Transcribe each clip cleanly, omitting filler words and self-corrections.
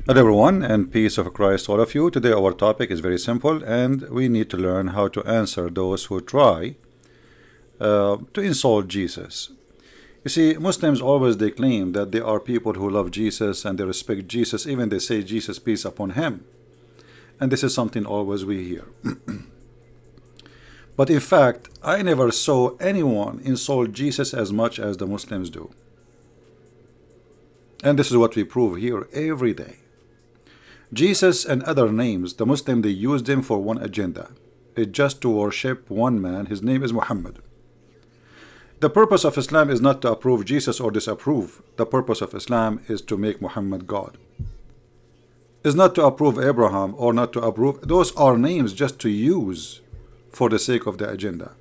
Hello everyone, and peace of Christ all of you. Today our topic is very simple, and we need to learn how to answer those who try to insult Jesus. You see, Muslims always they claim that they are people who love Jesus and they respect Jesus, even they say Jesus peace upon him. And this is something always we hear. But in fact, I never saw anyone insult Jesus as much as the Muslims do. And this is what we prove here every day. Jesus and other names, the Muslim they use them for one agenda. It's just to worship one man. His name is Muhammad. The purpose of Islam is not to approve Jesus or disapprove. The purpose of Islam is to make Muhammad God. It's not to approve Abraham or not to approve. Those are names just to use for the sake of the agenda.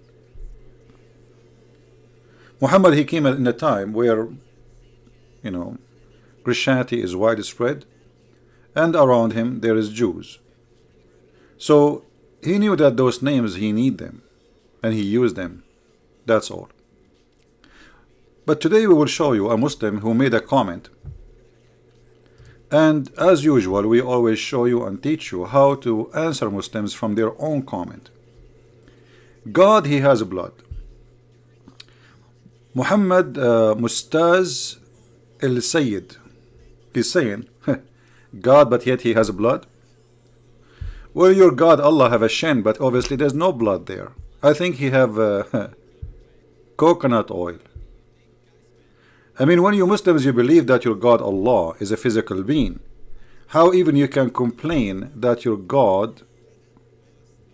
Muhammad, he came in a time where, Christianity is widespread, and around him there is Jews. So he knew that those names he need them, and he used them. That's all. But today we will show you a Muslim who made a comment, and as usual we always show you and teach you how to answer Muslims from their own comment. God, he has blood. Muhammad Mustaz al-Sayyid is saying God, but yet he has blood. Well, your God Allah have a shin, but obviously there's no blood there. I think he have coconut oil. I mean, when you Muslims you believe that your God Allah is a physical being, how even you can complain that your God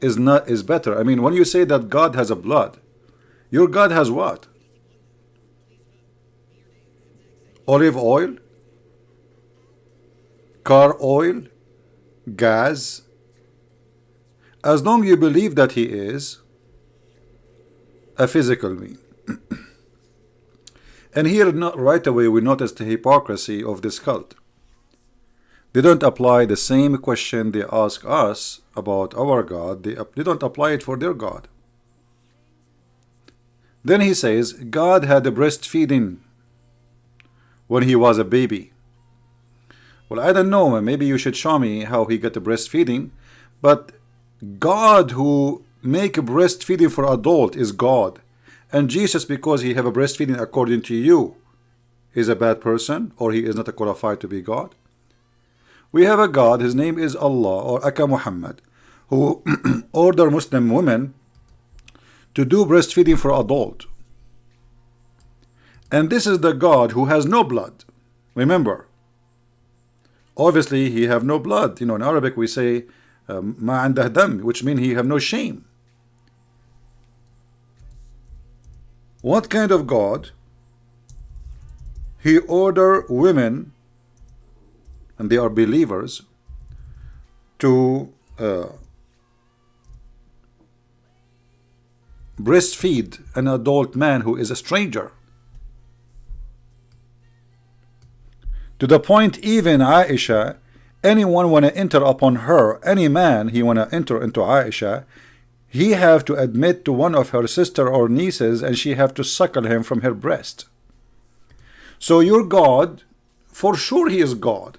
is better? I mean, when you say that God has a blood, your God has what? Olive oil? Car oil? Gas? As long you believe that he is a physical being. And here right away we notice the hypocrisy of this cult. They don't apply the same question they ask us about our God. They don't apply it for their God. Then he says God had a breastfeeding when he was a baby. Well, I don't know, maybe you should show me how he got the breastfeeding, but God who make a breastfeeding for adult is God, and Jesus, because he have a breastfeeding according to you, is a bad person, or he is not qualified to be God. We have a God, his name is Allah or Aka Muhammad, who order Muslim women to do breastfeeding for adult. And this is the God who has no blood. Remember, obviously he have no blood. In Arabic we say ma andah dam, which means he have no shame. What kind of God? He order women, and they are believers, to breastfeed an adult man who is a stranger. To the point even Aisha, anyone want to enter upon her, any man he want to enter into Aisha, he have to admit to one of her sister or nieces, and she have to suckle him from her breast. So your God, for sure he is God.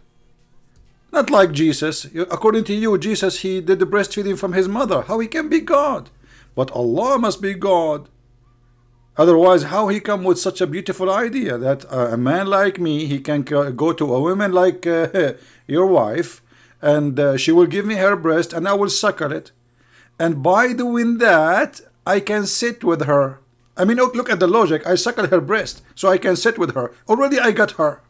Not like Jesus. According to you, Jesus, he did the breastfeeding from his mother. How he can be God? But Allah must be God. Otherwise, how he come with such a beautiful idea that a man like me, he can go to a woman like your wife, and she will give me her breast, and I will suckle it. And by doing that, I can sit with her. I mean, look at the logic. I suckle her breast, so I can sit with her. Already I got her.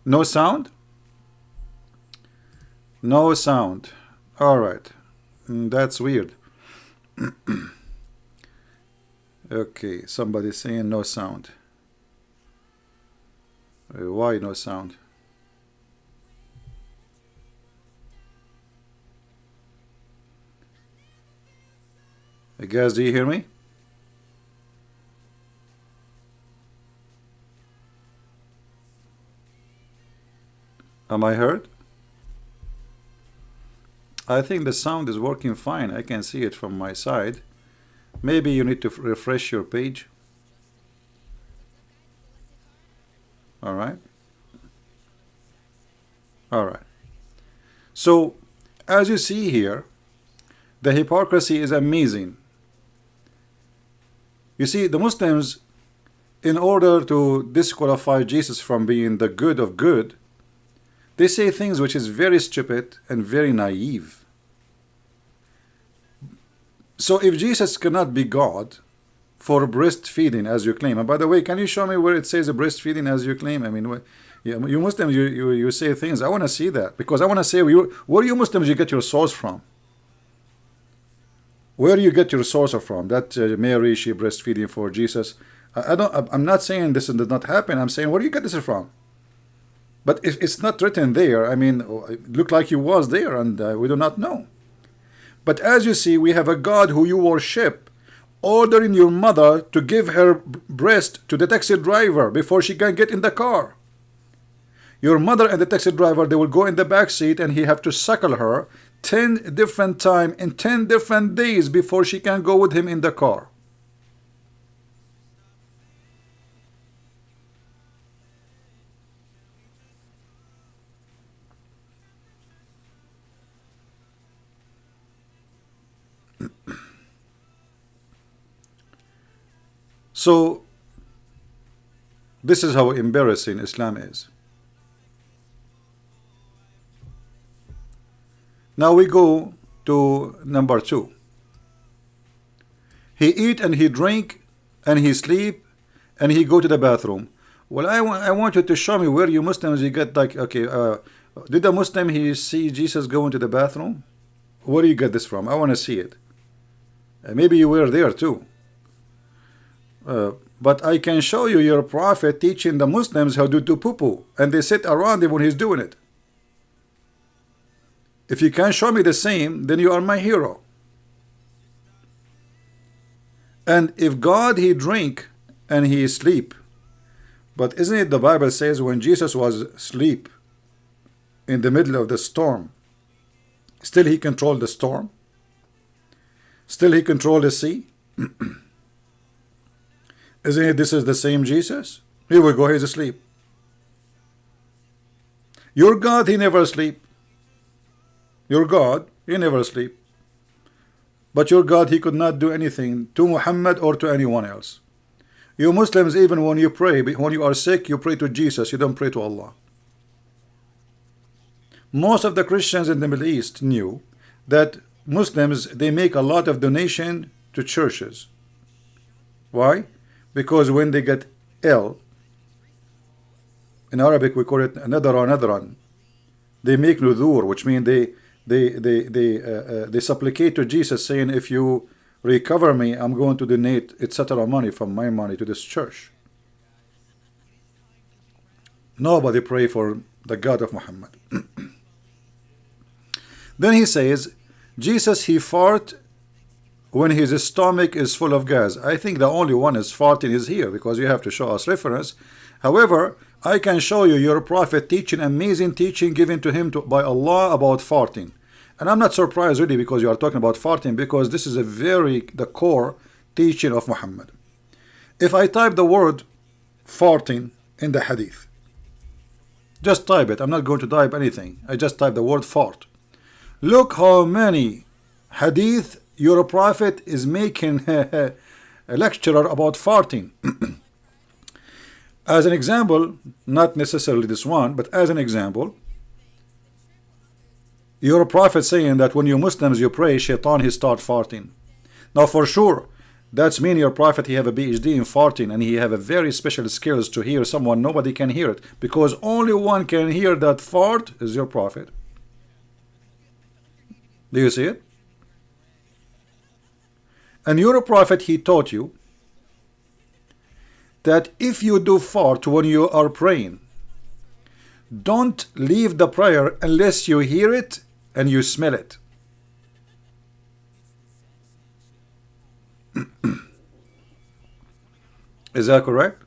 No sound? No sound. All right. That's weird. Okay, somebody saying no sound. Why no sound? Guys, do you hear me? Am I heard? I think the sound is working fine. I can see it from my side. Maybe you need to refresh your page. All right. All right. So, as you see here, the hypocrisy is amazing. You see, the Muslims, in order to disqualify Jesus from being the good of good, they say things which is very stupid and very naive. So if Jesus cannot be God for breastfeeding as you claim, and by the way, can you show me where it says breastfeeding as you claim? I mean, you Muslims, you say things. I want to see that, because I want to say, where you Muslims you get your source from? Where you get your source from? That Mary, she breastfeeding for Jesus. I'm not saying this did not happen. I'm saying, where do you get this from? But if it's not written there, I mean, it looked like he was there, and we do not know. But as you see, we have a God who you worship, ordering your mother to give her breast to the taxi driver before she can get in the car. Your mother and the taxi driver, they will go in the back seat, and he have to suckle her 10 different times in 10 different days before she can go with him in the car. So this is how embarrassing Islam is. Now we go to number 2. He eat and he drink and he sleep and he go to the bathroom. Well, I want you to show me where you Muslims you get, like, okay, did the Muslim he see Jesus going to the bathroom? Where do you get this from? I want to see it. Maybe you were there too. But I can show you your prophet teaching the Muslims how to do poo-poo, and they sit around him when he's doing it. If you can show me the same, then you are my hero. And if God he drink and he sleep, but isn't it the Bible says when Jesus was asleep in the middle of the storm, still he controlled the storm? Still he controlled the sea? Isn't it this is the same Jesus? Here we go, he's asleep. Your God, he never sleep. Your God, he never sleep. But your God, he could not do anything to Muhammad or to anyone else. You Muslims, even when you pray, when you are sick, you pray to Jesus, you don't pray to Allah. Most of the Christians in the Middle East knew that Muslims, they make a lot of donation to churches. Why? Because when they get ill, in Arabic we call it nadran, they make nudur, which means they supplicate to Jesus, saying, if you recover me, I'm going to donate etc. money from my money to this church. Nobody pray for the God of Muhammad. Then he says, Jesus he fart when his stomach is full of gas. I think the only one is farting is here, because you have to show us reference. However, I can show you your prophet teaching amazing teaching given to him by Allah about farting. And I'm not surprised really, because you are talking about farting, because this is the core teaching of Muhammad. If I type the word farting in the hadith, just type it, I'm not going to type anything, I just type the word fart. Look how many hadith your prophet is making a lecturer about farting. As an example, not necessarily this one, but as an example, your prophet saying that when you Muslims you pray, shaitan he start farting. Now for sure, that's mean your prophet he have a PhD in farting, and he have a very special skills to hear someone nobody can hear it, because only one can hear that fart is your prophet. Do you see it? And your prophet he taught you that if you do fart when you are praying, don't leave the prayer unless you hear it and you smell it. Is that correct?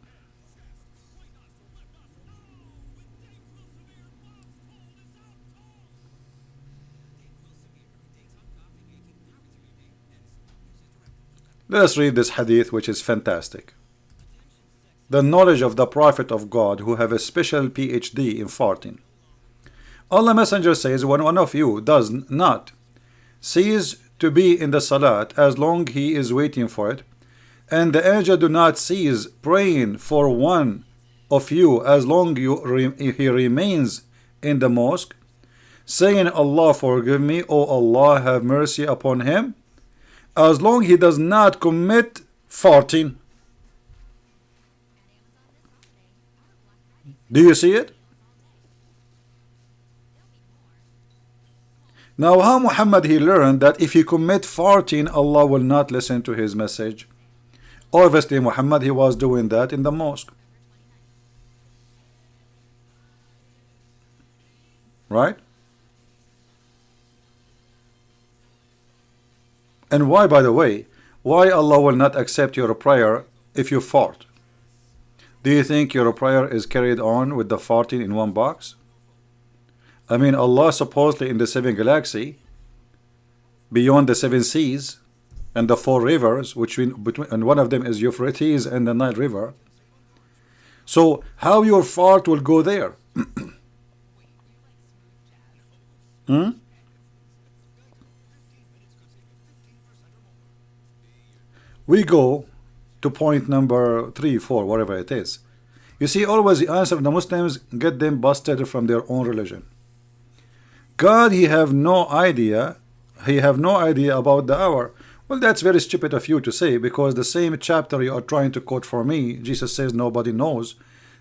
Let us read this hadith, which is fantastic. the knowledge of the Prophet of God who have a special PhD in farting. Allah Messenger says, when one of you does not cease to be in the salat as long he is waiting for it, and the angel do not cease praying for one of you as long he remains in the mosque, saying, Allah forgive me, O Allah have mercy upon him, as long he does not commit farting. Do you see it? Now how Muhammad he learned that if he commit farting, Allah will not listen to his message? Obviously Muhammad he was doing that in the mosque. Right? And why, by the way, why Allah will not accept your prayer if you fart? Do you think your prayer is carried on with the farting in one box? I mean, Allah supposedly in the 7 galaxy, beyond the 7 seas and the 4 rivers, and one of them is Euphrates and the Nile River. So how your fart will go there? We go to point number 3, 4, whatever it is. You see, always the answer of the Muslims get them busted from their own religion. God, he have no idea about the hour. Well, that's very stupid of you to say, because the same chapter you are trying to quote for me, Jesus says nobody knows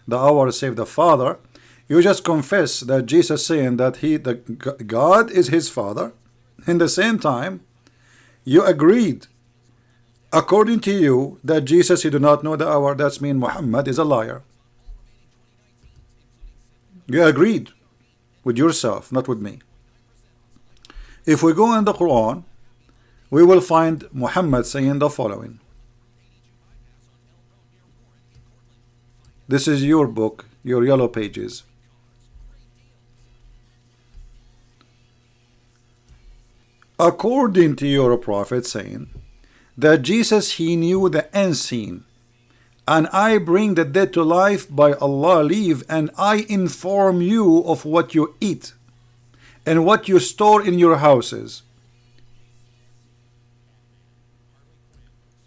the hour save the Father. You just confess that Jesus saying that God is his Father. In the same time, you agreed, according to you, that Jesus, he do not know the hour. That's mean Muhammad is a liar. You agreed with yourself, not with me. If we go in the Quran, we will find Muhammad saying the following. This is your book, your yellow pages. According to your prophet saying that Jesus, he knew the unseen, and I bring the dead to life by Allah leave, and I inform you of what you eat and what you store in your houses.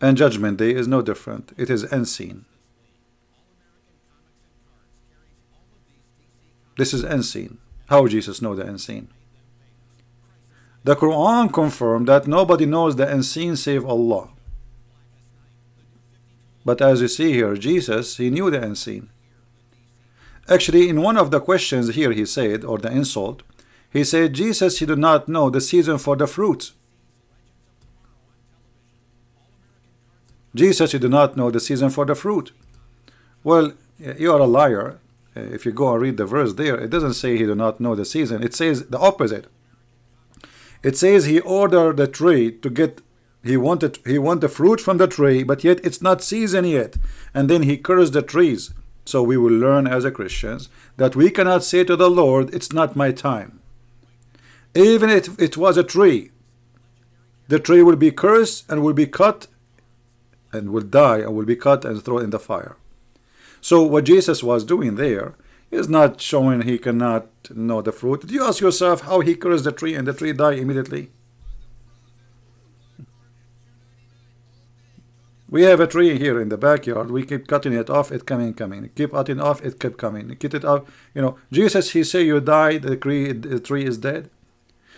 And judgment day is no different. It is unseen. This is unseen. How Jesus know the unseen? The Quran confirmed that nobody knows the unseen save Allah. But as you see here, Jesus, he knew the unseen. Actually, in one of the questions here he said, or the insult, he said, Jesus, he did not know the season for the fruits. Jesus, he did not know the season for the fruit. Well, you are a liar. If you go and read the verse there, it doesn't say he did not know the season. It says the opposite. It says he ordered the tree to get, he want the fruit from the tree, but yet it's not season yet. And then he cursed the trees. So we will learn as a Christians that we cannot say to the Lord, it's not my time. Even if it was a tree, the tree will be cursed and will be cut and will die and will be cut and thrown in the fire. So what Jesus was doing there is not showing he cannot know the fruit. Do you ask yourself how he cursed the tree and the tree died immediately? We have a tree here in the backyard. We keep cutting it off, it coming. Keep cutting off, it kept coming. Cut it off. You know, Jesus, he say you died, the tree is dead.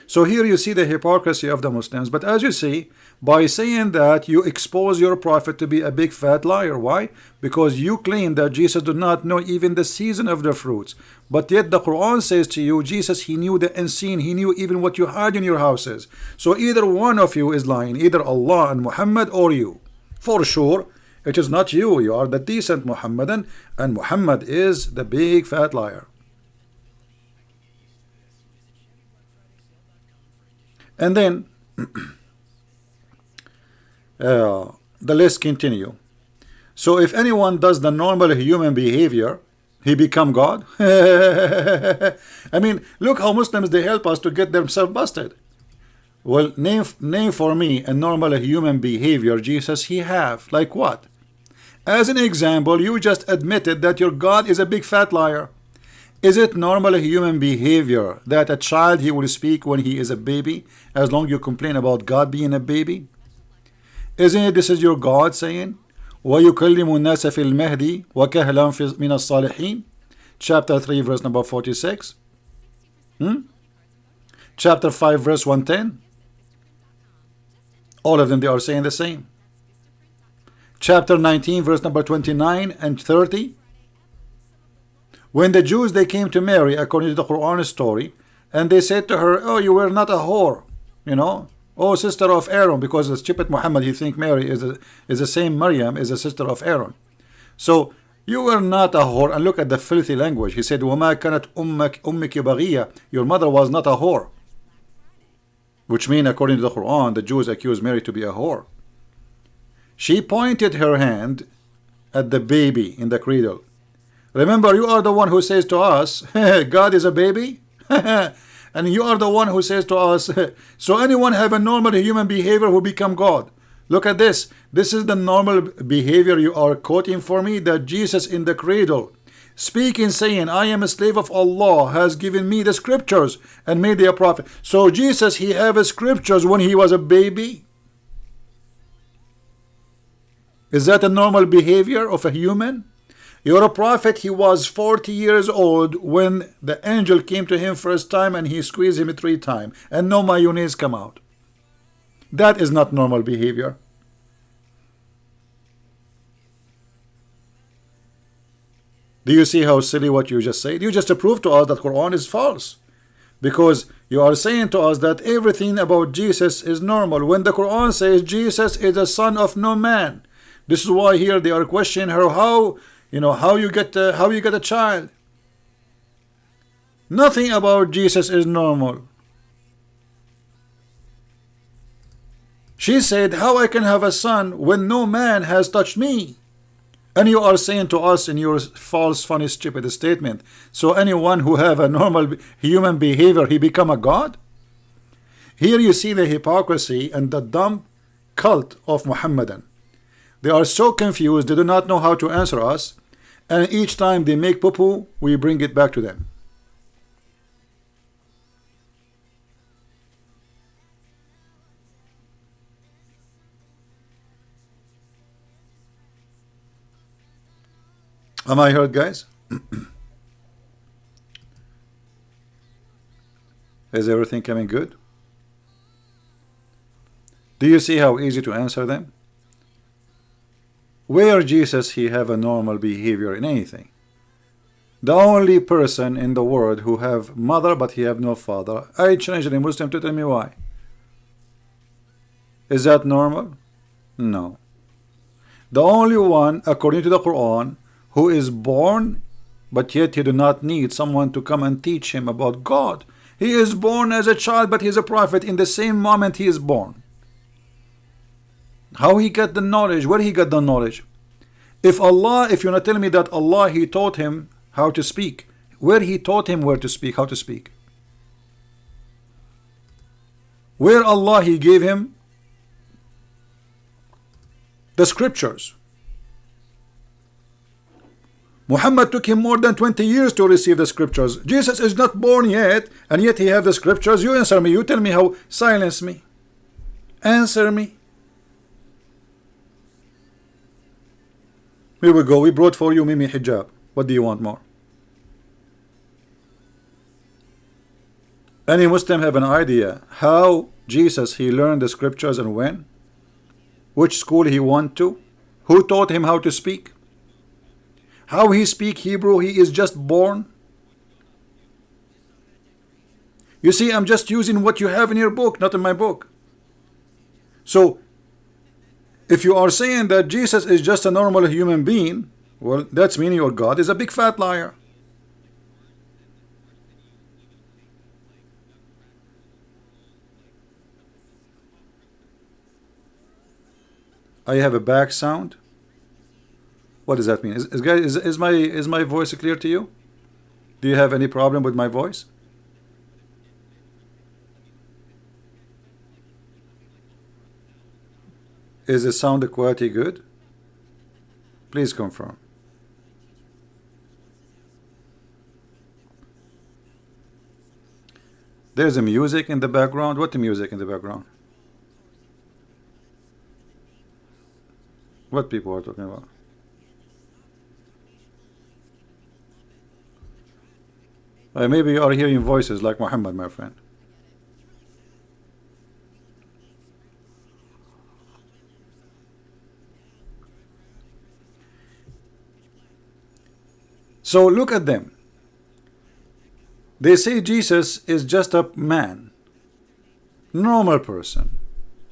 So here you see the hypocrisy of the Muslims. But as you see, by saying that, you expose your prophet to be a big fat liar. Why? Because you claim that Jesus did not know even the season of the fruits. But yet the Quran says to you, Jesus, he knew the unseen. He knew even what you had in your houses. So either one of you is lying, either Allah and Muhammad or you. For sure, it is not you. You are the decent Muhammadan, and Muhammad is the big fat liar. And then the list continue. So if anyone does the normal human behavior, he become God. I mean, look how Muslims, they help us to get themselves busted. Well, name for me a normal human behavior Jesus he have. Like what? As an example, you just admitted that your God is a big fat liar. Is it normal human behavior that a child he will speak when he is a baby, as long you complain about God being a baby? Isn't it this is your God saying, وَيُكَلِّمُ النَّاسَ فِي الْمَهْدِ وَكَهْلًا مِنَ الصَّالِحِينَ? Chapter 3 verse number 46. Chapter 5 verse 110. All of them, they are saying the same. Chapter 19 verse number 29 and 30. When the Jews, they came to Mary according to the Quran story, and they said to her, oh, you were not a whore, you know, oh, sister of Aaron, because the stupid Muhammad, he think Mary is the same Maryam is a sister of Aaron. So you were not a whore. And look at the filthy language. He said, وَمَا كَانَتْ أُمِّكِ بَغِيًّا, your mother was not a whore, which means according to the Quran, the Jews accused Mary to be a whore. She pointed her hand at the baby in the cradle. Remember, you are the one who says to us, God is a baby? And you are the one who says to us, so anyone have a normal human behavior who become God. Look at this. This is the normal behavior you are quoting for me, that Jesus in the cradle, speaking, saying, I am a slave of Allah, has given me the scriptures and made me a prophet. So Jesus, he have scriptures when he was a baby? Is that a normal behavior of a human? You're a prophet, he was 40 years old when the angel came to him first time and he squeezed him 3 times and no mayonnaise come out. That is not normal behavior. Do you see how silly what you just said? You just proved to us that Quran is false, because you are saying to us that everything about Jesus is normal when the Quran says Jesus is the son of no man. This is why here they are questioning her, how you get a child. Nothing about Jesus is normal. She said, how I can have a son when no man has touched me? And you are saying to us in your false, funny, stupid statement, so anyone who have a normal human behavior, he become a God? Here you see the hypocrisy and the dumb cult of Muhammadan. They are so confused, they do not know how to answer us, and each time they make poo-poo, we bring it back to them. Am I heard, guys? Is everything coming good? Do you see how easy to answer them? Where Jesus he have a normal behavior in anything? The only person in the world who have mother but he have no father. I challenge a Muslim to tell me why. Is that normal? No. The only one according to the Quran who is born but yet he do not need someone to come and teach him about God. He is born as a child but he is a prophet in the same moment he is born. How he get the knowledge? Where he got the knowledge? If you're not telling me that Allah he taught him how to speak, where he taught him where to speak, how to speak? Where Allah he gave him the scriptures? Muhammad took him more than 20 years to receive the scriptures. Jesus is not born yet, and yet he have the scriptures. You answer me. You tell me how. Silence me. Answer me. Here we go. We brought for you Mimi Hijab. What do you want more? Any Muslim have an idea how Jesus he learned the scriptures and when? Which school he went to? Who taught him how to speak? How he speak Hebrew? He is just born. You see, I'm just using what you have in your book, not in my book. So if you are saying that Jesus is just a normal human being, well, that's meaning your God is a big fat liar. I have a back sound. What does that mean? Is my voice clear to you? Do you have any problem with my voice? Is the sound quality good? Please confirm. There's a music in the background. What the music in the background? What people are talking about? Maybe you are hearing voices like Mohammed, my friend. So look at them. They say Jesus is just a man, normal person,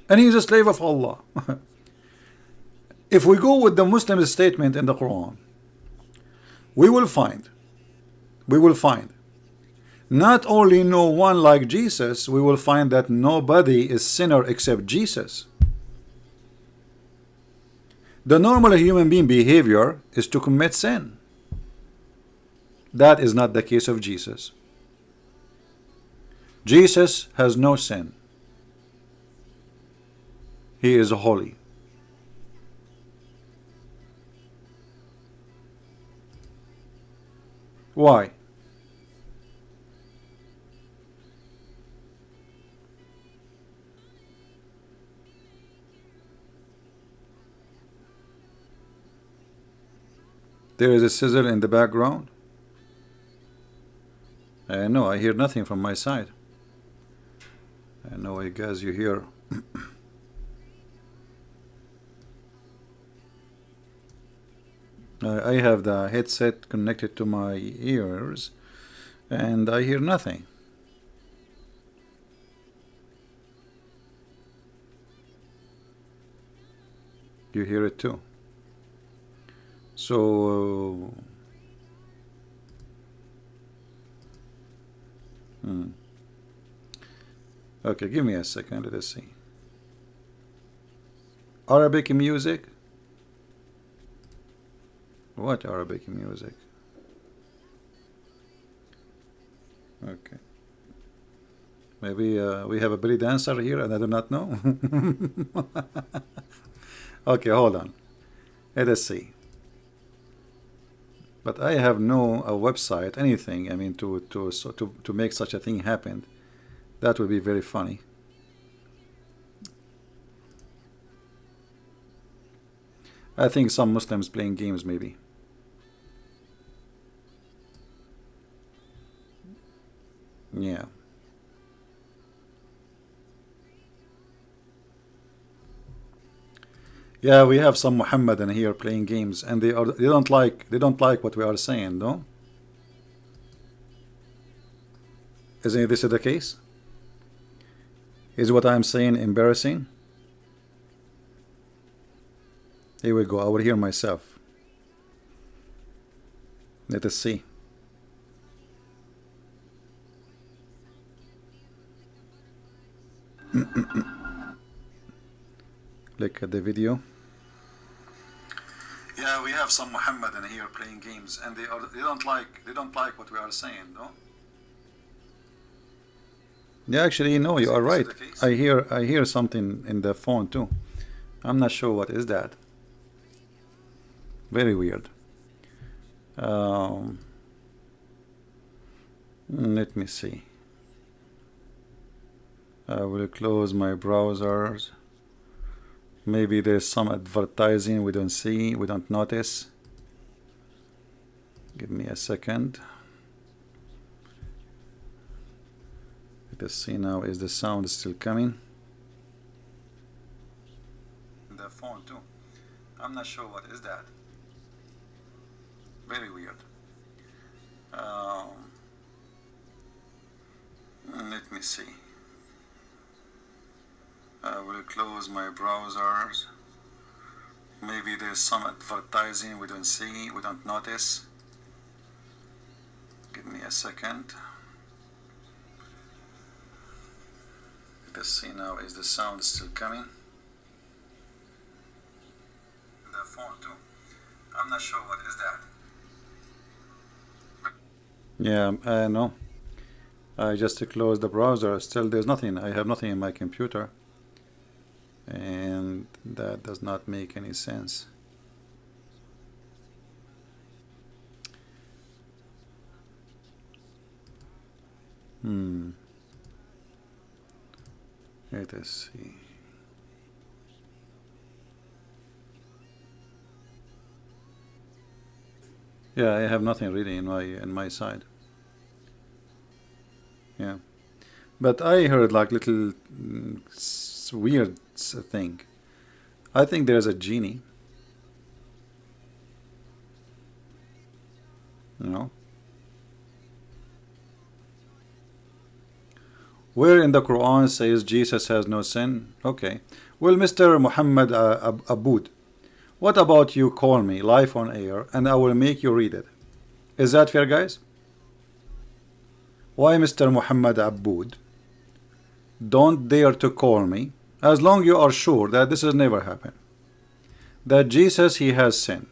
and he's a slave of Allah. If we go with the Muslim statement in the Quran, we will find not only no one like Jesus, we will find that nobody is sinner except Jesus. The normal human being behavior is to commit sin. That is not the case of Jesus. Jesus has no sin. He is holy. Why? There is a sizzle in the background. No, I hear nothing from my side. I know, I guess you hear. I have the headset connected to my ears and I hear nothing. You hear it too. So okay, give me a second, let us see. Arabic music? What Arabic music? Okay. Maybe we have a belly dancer here and I do not know. Okay, hold on. Let us see. But I have no website, anything. I mean, to make such a thing happen. That would be very funny. I think some Muslims playing games, maybe. Yeah. Yeah, we have some Muhammad in here playing games, and they don't like what we are saying, no? Isn't this the case? Is what I'm saying embarrassing? Here we go. I will hear myself. Let us see. Look at the video. Yeah, we have some Muhammad in here playing games, and they don't like what we are saying, no? Yeah, actually, no, you are right. I hear something in the phone too. I'm not sure what is that. Very weird. Let me see. I will close my browsers. Maybe there's some advertising we don't see, we don't notice. Give me a second. Let us see now, is the sound still coming? The phone too. I'm not sure what is that. Very weird. Let me see. I will close my browsers. Maybe there's some advertising we don't see, we don't notice. Give me a second. Let's see now, is the sound still coming? The phone too. I'm not sure what is that. Yeah, I know. I just closed the browser. Still there's nothing. I have nothing in my computer. And that does not make any sense. Let us see. Yeah, I have nothing really in my side. Yeah, but I heard like little weird thing. I think there's a genie. You know, where in the Quran says Jesus has no sin? Okay. Well, Mr. Muhammad Aboud, what about you call me live on air and I will make you read it? Is that fair, guys? Why, Mr. Muhammad Aboud, don't dare to call me as long you are sure that this has never happened, that Jesus, he has sin.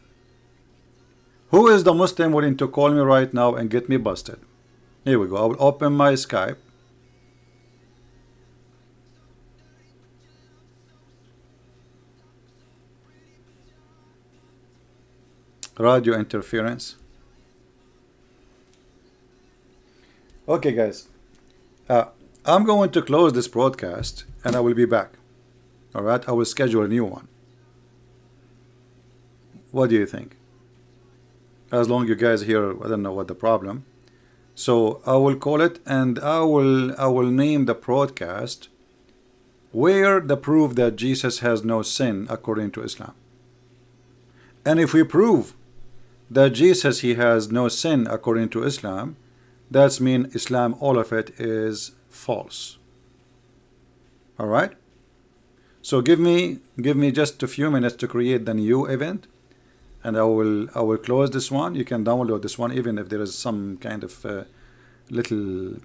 Who is the Muslim willing to call me right now and get me busted? Here we go. I will open my Skype. Radio interference. Okay, guys. I'm going to close this broadcast and I will be back. Alright, I will schedule a new one. What do you think? As long you guys hear, I don't know what the problem. So I will call it and I will name the broadcast where the proof that Jesus has no sin according to Islam. And if we prove that Jesus, he has no sin according to Islam, that's mean Islam, all of it is false. All right. So give me just a few minutes to create the new event, and I will close this one. You can download this one even if there is some kind of little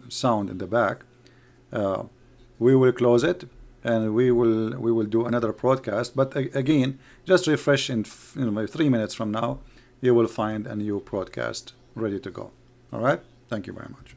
sound in the back. We will close it and we will do another broadcast. But again, just refresh in 3 minutes from now, you will find a new broadcast ready to go. All right. Thank you very much.